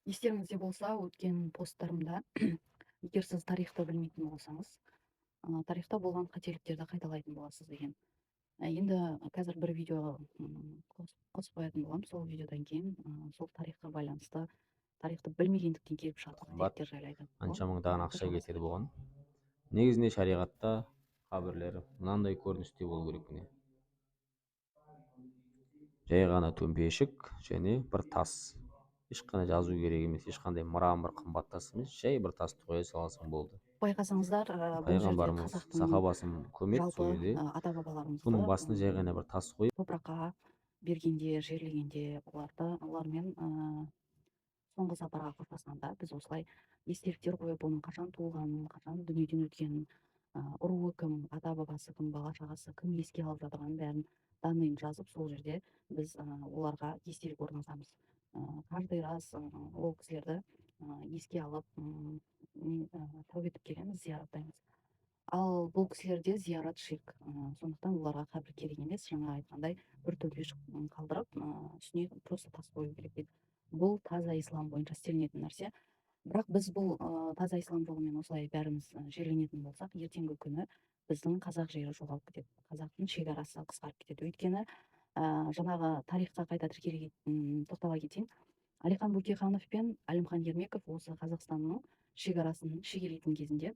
Естеріңізде болса, өткен посттарымда егер сіз тарихты білмейтін болсаңыз, тарихта болған қателіктерді қайталайтын боласыз деген. Енді қазір бір видео қосып қоятын боламын. Сол видеодан кейін сол тарихқа байланысты, тарихты білмегендіктен келіп шығатын Қымбат қателіктер жайлы айтатын қанша боламын. мыңдаған ақша кетеді бұған. Негізінде шариғатта қабірлер мынандай көріністе болу керек. Міне жай ғана төмпешік және бір тас, ешқандай жазу керек емес, ешқандай мрамор қымбат тас емес, жай бір тасты қоя саласың болды. Байқасаңыздар, бұл жерде Пайғамбарымыз қазақтың сахабасын көмеді жалпы сол жерде, ата бабаларымызды соның басына жай ғана бір тас қойып, топыраққа бергенде, жерлегенде олармен соңғы сапарға қоштасқанда біз осылай естеліктер қойып, оның қашан туылғанын, қашан дүниеден өткенін, руы кім, ата бабасы кім, бала шағасы кім еске алып жатырғанын бәрін данныйын жазып, сол жерде біз оларға естелік орнатамыз. Каждый раз ол кісілерді еске алып, тәубе етіп келеміз, зияраттаймыз. Ал бұл кісілерде зиярат ширк, сондықтан оларға қабір керек емес. Жаңа айтқандай бір төмпешік қалдырып, үстіне просто тас қою керек дейді. Бұл таза ислам бойынша істелінетін нәрсе. Бірақ біз бұл таза ислам жолымен осылай бәріміз жерленетін болсақ, ертеңгі күні біздің қазақ жері жоғалып кетеді, қазақтың шекарасы қысқарып кетеді. Өйткені жаңағы тарихқа қайта тоқтала кетейін. Әлихан Бөкейханов пен Әлімхан Ермеков осы Қазақстанның шекарасын шегелейтін кезінде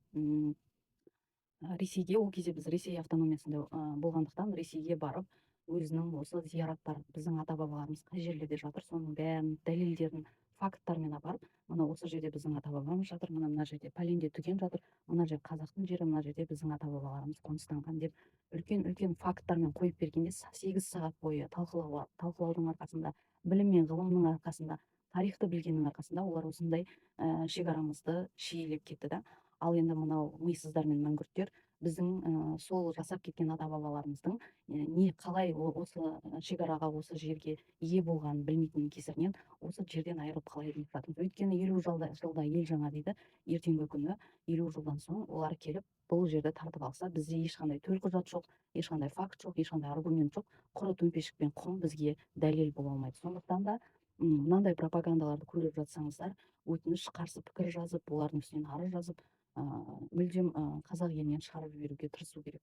Ресейге, ол кезде біз Ресей автономиясында болғандықтан Ресейге барып, өзінің осы зияраттар, біздің ата бабаларымыз қай жерлерде жатыр, соның бәрін дәлелдерін факттармен апарып, мына осы жерде біздің ата бабамыз жатыр, мына жерде пәленде түген жатыр, мына жер қазақтың жері, мына жерде біздің ата бабаларымыз қоныстанған деп үлкен факттармен қойып бергенде 8 сағат бойы талқылаудың арқасында, білім мен ғылымның арқасында, тарихты білгеннің арқасында олар осындай шекарамызды шиелеп кетті да. Ал енді мынау мисыздар мен мәңгүрттер біздің сол жасап кеткен ата бабаларымыздың не қалай осы шекараға, осы жерге ие болғанын білмейтіннің кесірінен осы жерден айырылып қалай деп жатырмыз. Өйткені 50 жылда ел жаңа дейді. Ертеңгі күні 50 жылдан соң олар келіп бұл жерді тартып алса, бізде ешқандай төлқұжат жоқ, ешқандай факт жоқ, ешқандай аргумент жоқ. Құры төмпешік пен құм бізге дәлел бола алмайды. Сондықтан да мынандай пропагандаларды көріп жатсаңыздар, өтініш, қарсы пікір жазып, олардың үстінен арыз жазып, мүлдем қазақ елінен шығарып жіберуге тырысу керек.